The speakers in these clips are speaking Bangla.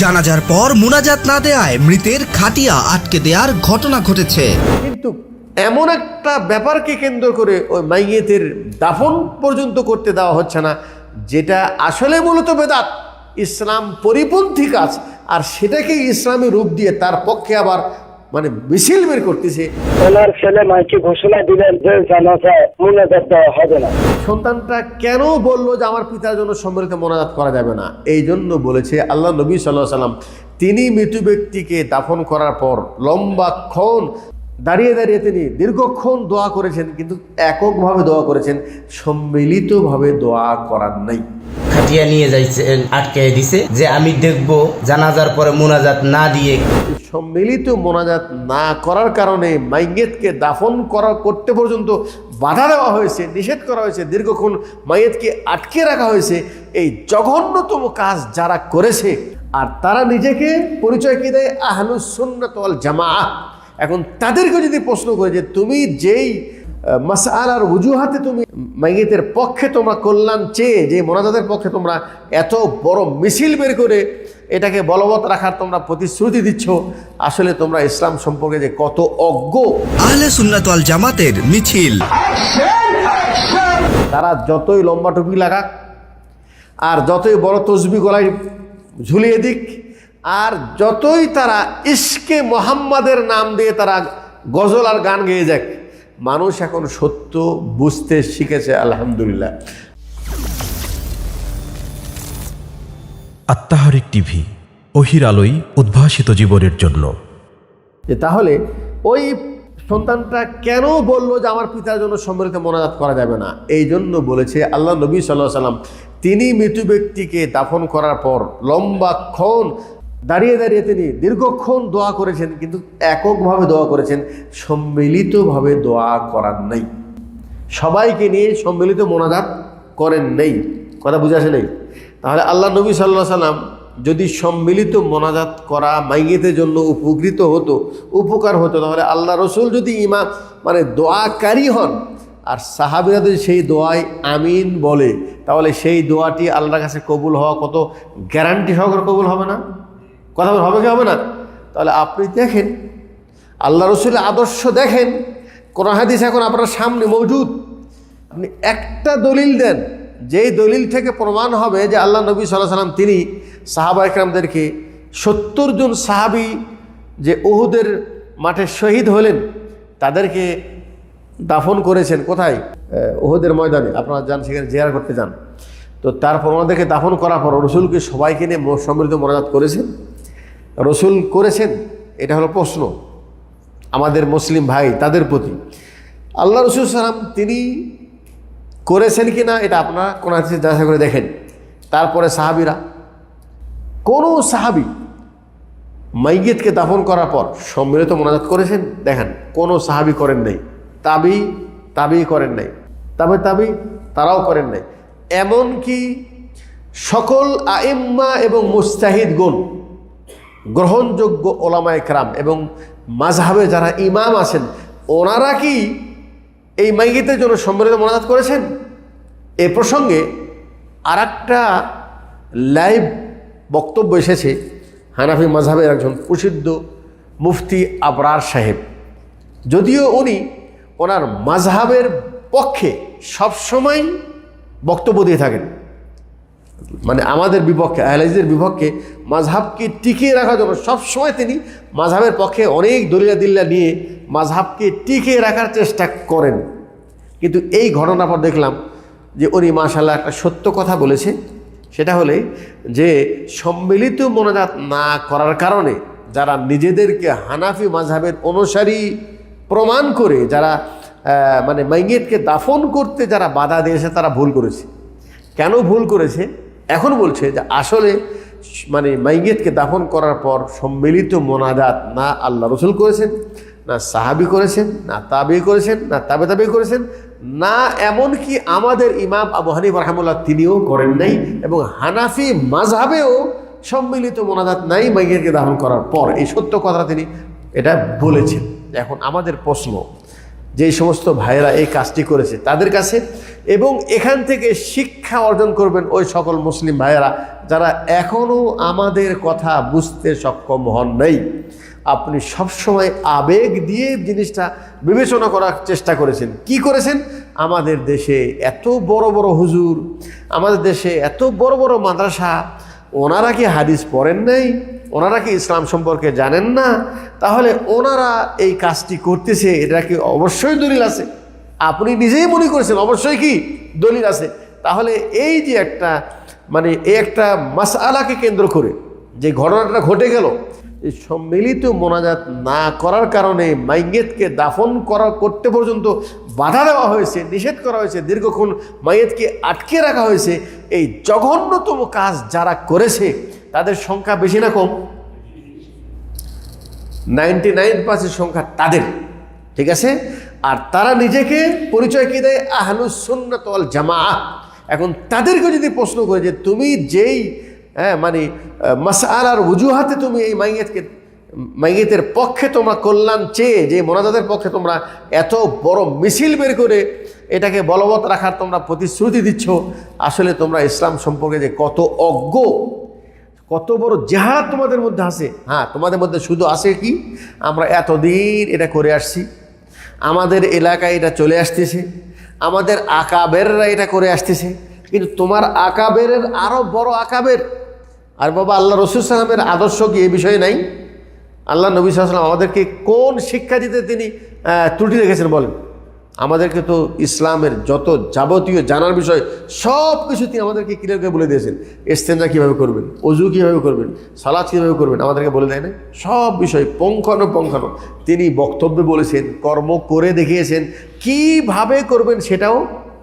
জানাজার পর মুনাজাত না দেয়ায় মৃতের খাটিয়া আটকে দেওয়ার ঘটনা ঘটেছে। কিন্তু এমন একটা ব্যাপারকে কেন্দ্র করে ওই মাইয়েতের দাফন পর্যন্ত করতে দেওয়া হচ্ছে না, যেটা আসলে মূলত বেদাত, ইসলাম পরিপন্থী কাজ, আর সেটাকে ইসলামী রূপ দিয়ে তার পক্ষে আবার মানে মিছিল বের করতেছে। ওনার ছেলে মাইকে ঘোষণা দিলেন যে জানাজায় মুনাজাত দেওয়া হবে না। সন্তানটা কেন বললো যে আমার পিতার জন্য সম্মিলিত মোনাজাত করা যাবে না? এই জন্য বলেছে আল্লাহ নবী সাল্লাল্লাহু আলাইহি ওয়াসাল্লাম, তিনি মৃত্যু ব্যক্তিকে দাফন করার পর লম্বাক্ষণ দাঁড়িয়ে দাঁড়িয়ে তিনি দীর্ঘক্ষণ দোয়া করেছেন, কিন্তু এককভাবে দোয়া করেছেন, সম্মিলিতভাবে দোয়া করার নাই। খাটিয়া নিয়ে যাইছে, আটকে দিছে যে আমি দেখব জানাজার পরে মুনাজাত না দিয়ে। সম্মিলিত মোনাজাত না করার কারণে মাইয়েতকে দাফন করতে পর্যন্ত বাধা দেওয়া হয়েছে, নিষেধ করা হয়েছে, দীর্ঘক্ষণ মাইয়েতকে আটকে রাখা হয়েছে। এই জঘন্যতম কাজ যারা করেছে, আর তারা নিজেকে পরিচয় কি দেয়? আহলুস সুন্নাত ওয়াল জামাআহ। এখন তাদেরকে যদি প্রশ্ন করে যে তুমি যেই মাসআলার ওজুহাতে তুমি মাইয়েতের পক্ষে তোমরা কল্যাণ চেয়ে যে মোনাজাতের পক্ষে তোমরা এত বড় মিছিল বের করে এটাকে বলবৎ রাখার তোমরা প্রতিশ্রুতি দিচ্ছ, আসলে তোমরা ইসলাম সম্পর্কে যে কত অজ্ঞ। আহলে সুন্নাত ওয়াল জামাতের মিছিল। তারা যতই লম্বা টুপি লাগাক, আর যতই বড় তসবি গলায় ঝুলিয়ে দিক, আর যতই তারা ইশকে মোহাম্মদের নাম দিয়ে তারা গজল আর গান গেয়ে যাক, মানুষ এখন সত্য বুঝতে শিখেছে, আলহামদুলিল্লাহ। আত্মাহারিক টিভি, ওহির আলোয় উদ্ভাসিত জীবনের জন্য। যে তাহলে ওই সন্তানটা কেন বললো যে আমার পিতার জন্য সম্মিলিত মোনাজাত করা যাবে না? এই জন্য বলেছে আল্লাহ নবী সাল্লাল্লাহু আলাইহি ওয়াসাল্লাম, তিনি মৃত্যু ব্যক্তিকে দাফন করার পর লম্বাক্ষণ দাঁড়িয়ে দাঁড়িয়ে তিনি দীর্ঘক্ষণ দোয়া করেছেন, কিন্তু এককভাবে দোয়া করেছেন, সম্মিলিতভাবে দোয়া করার নেই। সবাইকে নিয়ে সম্মিলিত মোনাজাত করেন নেই। কথা বুঝে আসে নেই? তাহলে আল্লাহ নবী সাল্লাল্লাহু আলাইহি ওয়াসাল্লাম যদি সম্মিলিত মোনাজাত করা মাইয়েতের জন্য উপকৃত হতো, উপকার হতো, তাহলে আল্লাহ রসুল যদি ইমাম মানে দোয়াকারী হন, আর সাহাবীরা যদি সেই দোয়ায় আমিন বলে, তাহলে সেই দোয়াটি আল্লাহর কাছে কবুল হওয়া কত গ্যারান্টি সহকারে কবুল হবে না? কথা হবে কি হবে না? তাহলে আপনি দেখেন, আল্লাহ রসুলের আদর্শ দেখেন, কোরআন হাদিস এখন আপনার সামনে মজুদ। আপনি একটা দলিল দেন, যেই দলিল থেকে প্রমাণ হবে যে আল্লাহ নবী সাল্লাল্লাহু আলাইহি ওয়াসাল্লাম তিনি সাহাবা ইকরামদেরকে 70 জন সাহাবী যে উহুদের মাঠে শহীদ হলেন, তাদেরকে দাফন করেছেন কোথায়? উহুদের ময়দানে। আপনারা যান, সেখানে জিয়ারত করতে যান। তো তারপর ওনাদেরকে দাফন করার পর রসুলকে সবাইকে নিয়ে সম্মিলিত মোনাজাত করেছেন? রসুল করেছেন? এটা হলো প্রশ্ন আমাদের মুসলিম ভাই তাদের প্রতি। আল্লাহ রসুল সাল্লাম তিনি করেছেন কি না এটা আপনারা কোন হাদিসে যাচাই করে দেখেন। তারপরে সাহাবীরা, কোনো সাহাবী মাইয়েতকে দাফন করার পর সম্মিলিত মোনাজাত করেছেন? দেখেন, কোনো সাহাবী করেন নাই। তাবি করেন নাই, তাবি তারাও করেন নাই। এমনকি সকল আইম্মা এবং মুজতাহিদগণ, গ্রহণযোগ্য ওলামায়ে কেরাম এবং মাযহাবে যারা ইমাম আছেন, ওনারা কি এই মাইয়েতের জন্য সম্মিলিত মোনাজাত করেছেন? এ প্রসঙ্গে আর একটা লাইভ বক্তব্য এসেছে হানাফি মাযহাবের একজন প্রসিদ্ধ মুফতি আবরার সাহেব। যদিও উনি ওনার মাযহাবের পক্ষে সবসময় বক্তব্য দিয়ে থাকেন, মানে আমাদের বিপক্ষে, আহলে হাদিসের বিপক্ষে, মাযহাবকে টিকিয়ে রাখার জন্য সবসময় তিনি মাযহাবের পক্ষে অনেক দলিল-আদিল্লা নিয়ে মাযহাবকে টিকিয়ে রাখার চেষ্টা করেন। কিন্তু এই ঘটনার পর দেখলাম যে উনি মাশাআল্লাহ একটা সত্য কথা বলেছে। সেটা হলে যে সম্মিলিত মোনাজাত না করার কারণে যারা নিজেদেরকে হানাফি মাযহাবের অনুসারী প্রমাণ করে যারা মানে মাইয়েতকে দাফন করতে যারা বাধা দিয়েছে, তারা ভুল করেছে। কেন ভুল করেছে? এখন বলছে যে আসলে মানে মাইয়েতকে দাফন করার পর সম্মিলিত মোনাজাত না আল্লাহ রসুল করেছেন, না সাহাবী করেছেন, না তাবি করেছেন, না তাবে করেছেন, না এমনকি আমাদের ইমাম আবু হানিফা রাহিমাহুল্লাহ তিনিও করেন নাই, এবং হানাফি মাযহাবেও সম্মিলিত মোনাজাত নাই মাইয়েতকে দাফন করার পর। এই সত্য কথা তিনি এটা বলেছেন। এখন আমাদের প্রশ্ন, যে সমস্ত ভাইয়েরা এই কাজটি করেছে তাদের কাছে, এবং এখান থেকে শিক্ষা অর্জন করবেন ওই সকল মুসলিম ভাইয়েরা যারা এখনও আমাদের কথা বুঝতে সক্ষম হন নাই, আপনি সবসময় আবেগ দিয়ে জিনিসটা বিবেচনা করার চেষ্টা করেছেন। কি করেছেন? আমাদের দেশে এত বড় বড় হুজুর, আমাদের দেশে এত বড় বড় মাদ্রাসা, ওনারা কি হাদিস পড়েন নাই? ওনারা কি ইসলাম সম্পর্কে জানেন না? তাহলে ওনারা এই কাজটি করতেছে, এটা কি অবশ্যই দলিল আছে? আপনি নিজেই মনে করেছেন অবশ্যই কি দলিল আছে। তাহলে এই যে একটা এই একটা মাসআলাকে কেন্দ্র করে যে ঘটনাটা ঘটে গেল, এই সম্মিলিত মোনাজাত না করার কারণে মাইয়েতকে দাফন করতে পর্যন্ত বাধা দেওয়া হয়েছে, নিষেধ করা হয়েছে, দীর্ঘক্ষণ মাইয়েতকে আটকে রাখা হয়েছে। এই জঘন্যতম কাজ যারা করেছে তাদের সংখ্যা বেশি না কম? 99% সংখ্যা তাদের, ঠিক আছে। আর তারা নিজেকে পরিচয় কি দেয়? আহলুস সুন্নাত ওয়াল জামাআহ। এখন তাদেরকে যদি প্রশ্ন করে যে তুমি যেই মাসআলার ওজুহাতে তুমি এই মাইয়েতের পক্ষে তোমরা কল্যাণ চেয়ে যে মোনাজাতের পক্ষে তোমরা এত বড় মিছিল বের করে এটাকে বলবৎ রাখার তোমরা প্রতিশ্রুতি দিচ্ছ, আসলে তোমরা ইসলাম সম্পর্কে যে কত অজ্ঞ, কত বড় জেহাদ তোমাদের মধ্যে আছে। হ্যাঁ, তোমাদের মধ্যে শুধু আছে কি, আমরা এতদিন এটা করে আসছি, আমাদের এলাকায় এটা চলে আসতেছে, আমাদের আকাবেররা এটা করে আসতেছে, কিন্তু তোমার আকাবেরের আরও বড় আকাবের। আর বাবা, আল্লাহ রসুল সাল্লামের আদর্শ কি এই বিষয়ে নাই? আল্লাহ নবী সাল্লাল্লাহু আলাইহি ওয়াসাল্লাম আমাদেরকে কোন শিক্ষা দিতে তিনি ত্রুটি রেখেছেন বলেন? আমাদেরকে তো ইসলামের যত যাবতীয় জানার বিষয় সব কিছু তিনি আমাদেরকে ক্লিয়ার করে বলে দিয়েছেন। ইস্তেঞ্জা কীভাবে করবেন, অজু কীভাবে করবেন, সালাত কীভাবে করবেন, আমাদেরকে বলে দেয় না? সব বিষয় পুঙ্খানুপুঙ্খানু তিনি বক্তব্যে বলেছেন, কর্ম করে দেখিয়েছেন, কিভাবে করবেন সেটাও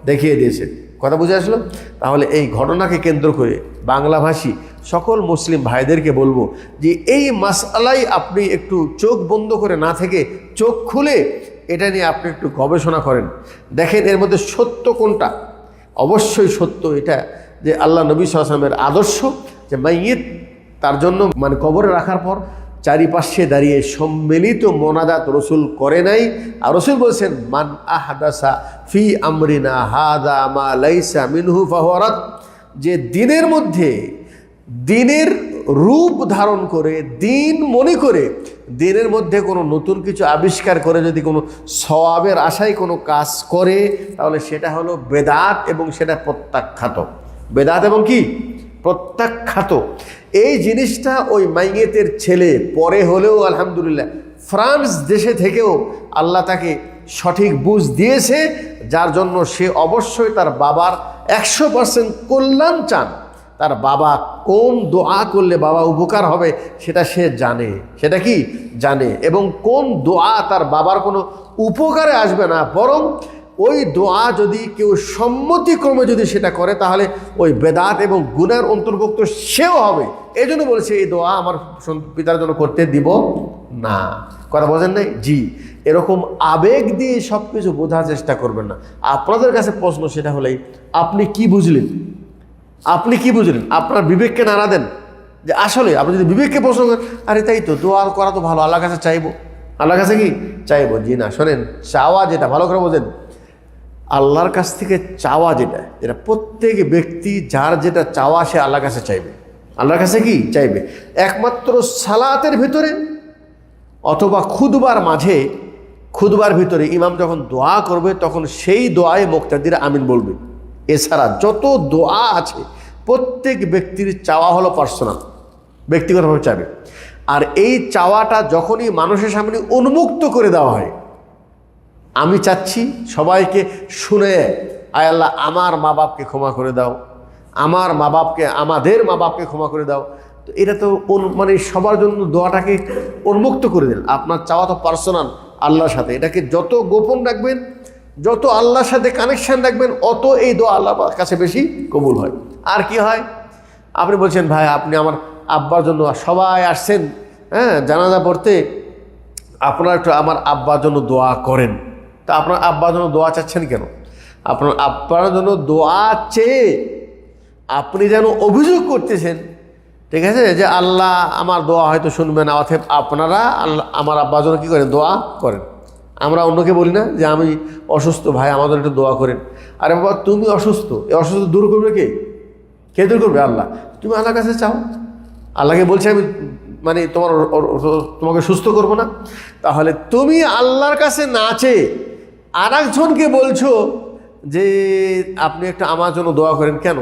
দেখিয়ে দিয়েছেন। কথা বুঝে আসলো? তাহলে এই ঘটনাকে কেন্দ্র করে বাংলাভাষী সকল মুসলিম ভাইদেরকে বলবো যে এই মাসআলাই আপনি একটু চোখ বন্ধ করে না থেকে চোখ খুলে এটা নিয়ে আপনি একটু গবেষণা করেন, দেখেন এর মধ্যে সত্য কোনটা। অবশ্যই সত্য এটা যে আল্লাহ নবী সাল্লাল্লাহু আলাইহি ওয়াসাল্লামের আদর্শ যে মাইয়িত তার জন্য কবরে রাখার পর চারিপাশে দাঁড়িয়ে সম্মিলিত মোনাজাত রসুল করে নাই। আর রসুল বলছেন, মান আহদাসা ফি আমরিনা হাদা মা লাইসা মিনহু ফাহুয়া রাদ। যে দিনের মধ্যে দিনের রূপ ধারণ করে, দিন মনে করে দিনের মধ্যে কোনো নতুন কিছু আবিষ্কার করে যদি কোনো সওয়াবের আশায় কোনো কাজ করে, তাহলে সেটা হলো বেদাত এবং সেটা প্রত্যাখ্যাত। বেদাত এবং কি? প্রত্যাখ্যাত। এই জিনিসটা ওই মাইয়েতের ছেলে পরে হলেও আলহামদুলিল্লাহ ফ্রান্স দেশে থেকেও আল্লাহ তাকে সঠিক বুঝ দিয়েছে, যার জন্য সে অবশ্যই তার বাবার 100% কল্যাণ চান। তার বাবা কোন দোয়া করলে বাবা উপকার হবে সেটা সে জানে, সেটা কি জানে, এবং কোন দোয়া তার বাবার কোনো উপকারে আসবে না, বরং ওই দোয়া যদি কেউ সম্মতিক্রমে যদি সেটা করে তাহলে ওই বেদাত এবং গুনার অন্তর্ভুক্ত সেও হবে। এই জন্য বলেছে এই দোয়া আমার পিতার জন্য করতে দিব না। কথা বোঝেন নাই? জি, এরকম আবেগ দিয়ে সব কিছু বোঝার চেষ্টা করবেন না। আপনাদের কাছে প্রশ্ন সেটা হলেই, আপনি কি বুঝলেন? আপনি কি বুঝলেন? আপনার বিবেককে নাড়া দেন যে আসলে আপনি যদি বিবেককে প্রশ্ন করেন, আরে তাই তো, দোয়া করা তো ভালো, আল্লাহর কাছে চাইবো, আল্লাহর কাছে কি চাইবো? জি না, শোনেন, চাওয়া যেটা ভালো করে বোঝেন, আল্লাহর কাছ থেকে চাওয়া যেটা প্রত্যেক ব্যক্তি যার যেটা চাওয়া সে আল্লাহর কাছে চাইবে। আল্লাহর কাছে কি চাইবে? একমাত্র সালাতের ভিতরে অথবা খুতবার মাঝে, খুতবার ভিতরে ইমাম যখন দোয়া করবে তখন সেই দোয়ায় মুক্তাদিরা আমিন বলবে। এছাড়া যত দোয়া আছে প্রত্যেক ব্যক্তির চাওয়া হলো পার্সোনাল, ব্যক্তিগতভাবে চাইবে। আর এই চাওয়াটা যখনই মানুষের সামনে উন্মুক্ত করে দেওয়া হয়, আমি চাচ্ছি সবাইকে শুনে, আয় আল্লাহ আমার মা বাপকে ক্ষমা করে দাও, আমার মা বাপকে, আমাদের মা বাপকে ক্ষমা করে দাও, তো এটা তো সবার জন্য দোয়াটাকে উন্মুক্ত করে দিন। আপনার চাওয়া তো পার্সোনাল আল্লাহর সাথে, এটাকে যত গোপন রাখবেন, যত আল্লাহর সাথে কানেকশান রাখবেন, অত এই দোয়া আল্লাহর কাছে বেশি কবুল হয়। আর কি হয়? আপনি বলছেন, ভাই আপনি আমার আব্বার জন্য, সবাই আসছেন জানাজা পড়তে, আপনারা একটু আমার আব্বার জন্য দোয়া করেন। তা আপনার আব্বার জন্য দোয়া চাচ্ছেন কেন? আপনার আব্বার জন্য দোয়া চেয়ে আপনি যেন অভিযোগ করতেছেন, ঠিক আছে, যে আল্লাহ আমার দোয়া হয়তো শুনবে না, অতএব আপনারা আল্লাহ আমার আব্বার জন্য কী করেন? দোয়া করেন। আমরা অন্যকে বলি না যে আমি অসুস্থ, ভাই আমাদের একটু দোয়া করেন। আরে বাবা, তুমি অসুস্থ, এই অসুস্থ দূর করবে কে? কে দূর করবে? আল্লাহ। তুমি আল্লাহর কাছে চাও, আল্লাহকে বলছে আমি মানে তোমাকে সুস্থ করব না। তাহলে তুমি আল্লাহর কাছে না চেয়ে আর একজনকে বলছো যে আপনি একটা আমার জন্য দোয়া করেন, কেন?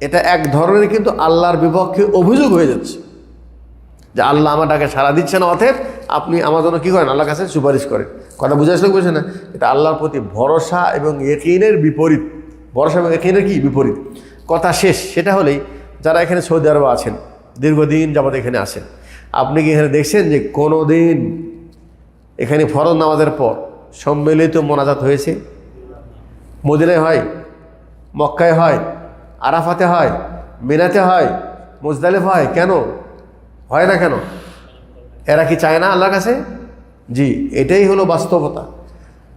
এটা এক ধরনের কিন্তু আল্লাহর বিপক্ষে অভিযোগ হয়ে যাচ্ছে যে আল্লাহ আমার ডাকে সাড়া দিচ্ছে না, অতএব আপনি আমার জন্য কী করেন? আল্লাহর কাছে সুপারিশ করেন। কথা বুঝে আসলে বুঝছে না? এটা আল্লাহর প্রতি ভরসা এবং ইয়াকিনের বিপরীত। ভরসা এবং ইয়াকিনের কি বিপরীত? কথা শেষ। সেটা হলেই যারা এখানে সৌদি আরবে আছেন, দীর্ঘদিন যাবত এখানে আসেন, আপনি কি এখানে দেখছেন যে কোনো দিন এখানে ফরজ নামাজের পর সম্মিলিত মোনাজাত হয়েছে? মদিনায় হয়, মক্কায় হয়, আরাফাতে হয়, মিনাতে হয়, মুজদালিফা হয়। কেন হয় না? কেন? এরা কি চায় না আল্লাহর কাছে? জি, এটাই হলো বাস্তবতা।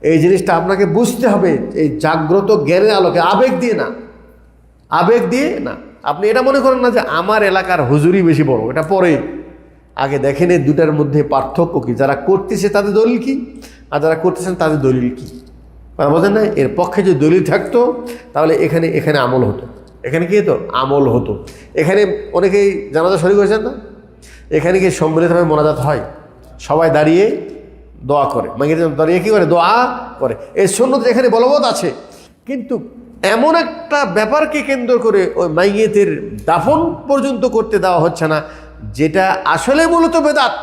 এই জিনিসটা আপনাকে বুঝতে হবে এই জাগ্রত জ্ঞানের আলোকে, আবেগ দিয়ে না, আবেগ দিয়ে না। আপনি এটা মনে করেন না যে আমার এলাকার হুজুরই বেশি বড়, এটা পরে। আগে দেখেন এই দুটার মধ্যে পার্থক্য কি, যারা করতেছে তাদের দলিল কি, আর যারা করতেছেন তাদের দলিল কি। বোঝেন না? এর পক্ষে যদি দলিল থাকতো তাহলে এখানে আমল হতো। এখানে কি হতো? আমল হতো। এখানে অনেকেই জানাজা শরীক হয়েছেন না? এখানে কি সম্মিলিতভাবে মোনাজাত হয়? সবাই দাঁড়িয়ে দোয়া করে, মাইয়ের দাঁড়িয়ে কী করে? দোয়া করে। এই সুন্নত এখানে বলবৎ আছে, কিন্তু এমন একটা ব্যাপারকে কেন্দ্র করে ওই মাইয়েতের দাফন পর্যন্ত করতে দেওয়া হচ্ছে না, যেটা আসলে মূলত বেদাত,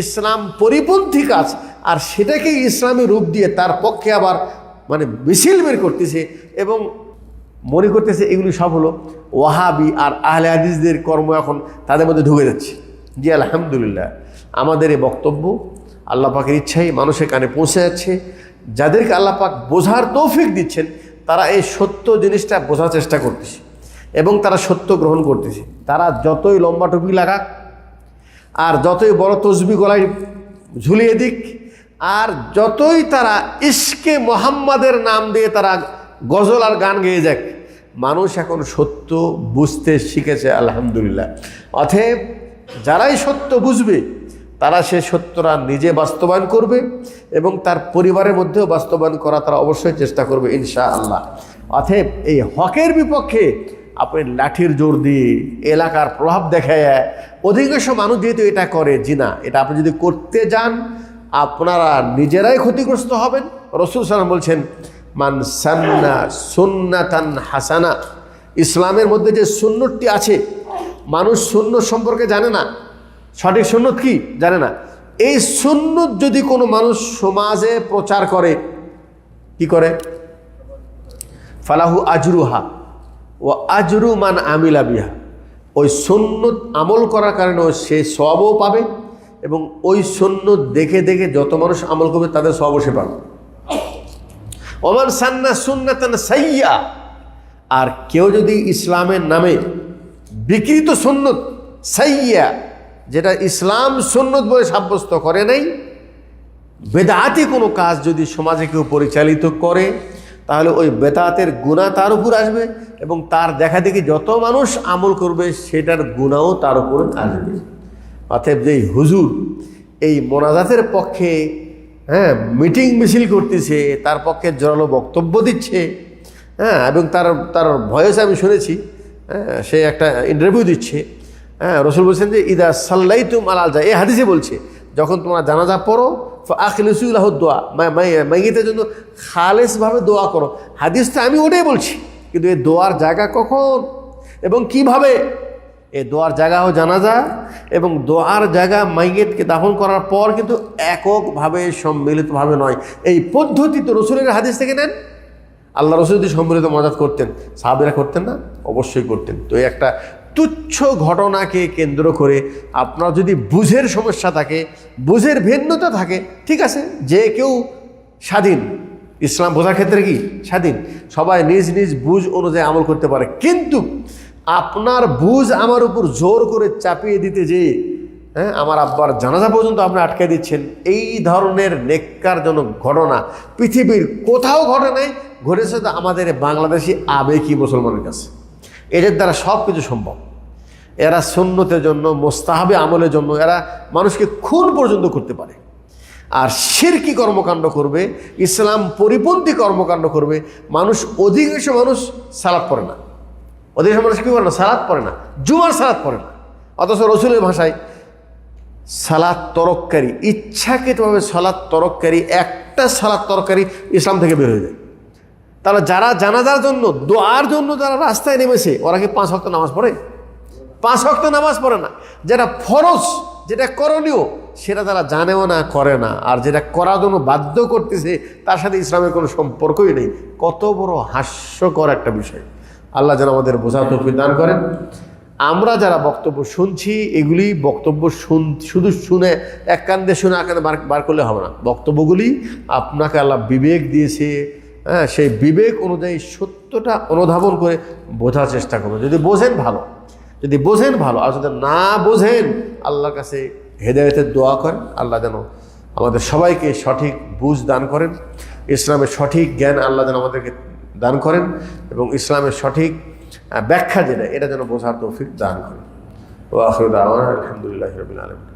ইসলাম পরিপন্থী কাজ। আর সেটাকে ইসলামী রূপ দিয়ে তার পক্ষে আবার মানে মিছিল বের করতেছে এবং মনে করতেছে এগুলি সব হলো ওয়াহাবি আর আহলে হাদিসদের কর্ম, এখন তাদের মধ্যে ঢুকে যাচ্ছে। জি আলহামদুলিল্লাহ, আমাদের এই বক্তব্য আল্লাহ পাকের ইচ্ছাই মানুষের কানে পৌঁছে যাচ্ছে। যাদেরকে আল্লাহ পাক বোঝার তৌফিক দিচ্ছেন, তারা এই সত্য জিনিসটা বোঝার চেষ্টা করতেছে এবং তারা সত্য গ্রহণ করতেছে। তারা যতই লম্বা টুপি লাগাক, আর যতই বড় তসবি গলায় ঝুলিয়ে দিক, আর যতই তারা ইশকে মোহাম্মদের নাম দিয়ে তারা গজল আর গান গেয়ে যাক, মানুষ এখন সত্য বুঝতে শিখেছে আলহামদুলিল্লাহ। অতএব যারাই সত্য বুঝবে তারা সে সত্যটা নিজে বাস্তবায়ন করবে এবং তার পরিবারের মধ্যেও বাস্তবায়ন করা তারা অবশ্যই চেষ্টা করবে ইনশাআল্লাহ। অতএব এই হকের বিপক্ষে আপনি লাঠির জোর দিয়ে এলাকার প্রভাব দেখায় অধিকাংশ মানুষ যেহেতু এটা করে, জি না, এটা আপনি যদি করতে যান আপনারা নিজেরাই ক্ষতিগ্রস্ত হবেন। রাসূল সাল্লাল্লাহু আলাইহি ওয়াসাল্লাম বলছেন, মান সান্না সুন্নাতান হাসানা, ইসলামের মধ্যে যে সুন্নতটি আছে, মানুষ সুন্নত সম্পর্কে জানে না, সঠিক সুন্নত কি জানে না। এই সুন্নত যদি কোনো মানুষ সমাজে প্রচার করে, কি করে? ফালাহু আজরুহা ও আজরু মান আমিলা বিহা, ওই সুন্নত আমল করার কারণে সে সওয়াবও পাবে এবং ওই সুন্নত দেখে দেখে যত মানুষ আমল করবে তাদের সওয়াবও সে পাবে। ওমান সান্না সুন্নাতান সাইয়্যা, আর কেউ যদি ইসলামের নামে বিকৃত সুন্নত সাইয়্যা, যেটা ইসলাম সুন্নত বলে সাব্যস্ত করে নাই, বেদাতি কোনো কাজ যদি সমাজে কেউ পরিচালিত করে, তাহলে ওই বেদাতের গুনাহ তার উপর আসবে এবং তার দেখা দেখি যত মানুষ আমল করবে সেটার গুনাহও তার উপর আসবে। অতএব যেই হুজুর এই মোনাজাতের পক্ষে মিটিং মিছিল করতেছে, তার পক্ষে জোরালো বক্তব্য দিচ্ছে, এবং তার ভয়েস আমি শুনেছি, সে একটা ইন্টারভিউ দিচ্ছে। রাসূল বলছেন যে ইদা সাল্লাইতুম আলাল যা, এই হাদিসে বলছে যখন তোমরা জানাজা পড়ো আখলিসু লাহু দোয়া, মাইয়িতের জন্য খালেসভাবে দোয়া করো। হাদিসটা আমি ওটাই বলছি, কিন্তু এই দোয়ার জায়গা কখন এবং কিভাবে? এই দোয়ার জায়গাও জানাজা এবং দোয়ার জায়গা মাইয়িতকে দাফন করার পর কিন্তু এককভাবে সম্মিলিতভাবে নয়। এই পদ্ধতি তো রাসূলের হাদিস থেকে নেন। আল্লাহ রাসূল যদি সম্মিলিত মোনাজাত করতেন, সাহাবীরা করতেন না? অবশ্যই করতেন। তো এই একটা তুচ্ছ ঘটনাকে কেন্দ্র করে আপনার যদি বুঝের সমস্যা থাকে, বুঝের ভিন্নতা থাকে, ঠিক আছে, যে কেউ স্বাধীন, ইসলাম বোঝার ক্ষেত্রে কি স্বাধীন, সবাই নিজ নিজ বুঝ অনুযায়ী আমল করতে পারে। কিন্তু আপনার বুঝ আমার উপর জোর করে চাপিয়ে দিতে যে আমার আব্বার জানাজা পর্যন্ত আপনি আটকে দিচ্ছেন, এই ধরনের নেককারজনক ঘটনা পৃথিবীর কোথাও ঘটে নাই, ঘটেছে তো আমাদের বাংলাদেশি আবেগী মুসলমানের কাছে। এদের দ্বারা সব কিছু সম্ভব। এরা সুন্নতের জন্য, মোস্তাহাবে আমলের জন্য এরা মানুষকে খুন পর্যন্ত করতে পারে। আর শিরকি কর্মকাণ্ড করবে, ইসলাম পরিপন্থী কর্মকাণ্ড করবে। অধিকাংশ মানুষ সালাত পড়ে না, অধিকাংশ মানুষ কী করে না, সালাত পড়ে না, জুমার সালাত পড়ে না। অথচ রসুলের ভাষায় সালাত তরককারী, ইচ্ছাকৃতভাবে সালাত তরককারী, একটা সালাত তরকারি ইসলাম থেকে বের হয়ে যায়। তাহলে যারা জানাজার জন্য, দোয়ার জন্য যারা রাস্তায় নেমেছে, ওরা কি 5 ওয়াক্ত নামাজ পড়ে? 5 ওয়াক্ত নামাজ পড়ে না। যেটা ফরজ, যেটা করণীয়, সেটা তারা জানেও না, করে না। আর যেটা করার জন্য বাধ্য করতেছে, তার সাথে ইসলামের কোনো সম্পর্কই নেই। কত বড় হাস্যকর একটা বিষয়। আল্লাহ যেন আমাদের বোঝার তৌফিক দান করেন। আমরা যারা বক্তব্য শুনছি, এগুলি বক্তব্য শুধু শুনে, এক কান দিয়ে শুনে এক কানে বার করলে হবে না। বক্তব্যগুলি আপনাকে আল্লাহ বিবেক দিয়েছে, হ্যাঁ, সেই বিবেক অনুযায়ী সত্যটা অনুধাবন করে বোঝার চেষ্টা করবেন। যদি বোঝেন ভালো, যদি বোঝেন ভালো, আর যদি না বোঝেন আল্লাহর কাছে হেদায়েতের দোয়া করেন। আল্লাহ যেন আমাদের সবাইকে সঠিক বুঝ দান করেন, ইসলামের সঠিক জ্ঞান আল্লাহ যেন আমাদেরকে দান করেন, এবং ইসলামের সঠিক ব্যাখ্যা যেটা, এটা যেন বোঝার তৌফিক দান করেন। ওয়া আখিরু দাওয়ানা আলহামদুলিল্লাহি রাব্বিল আলামিন।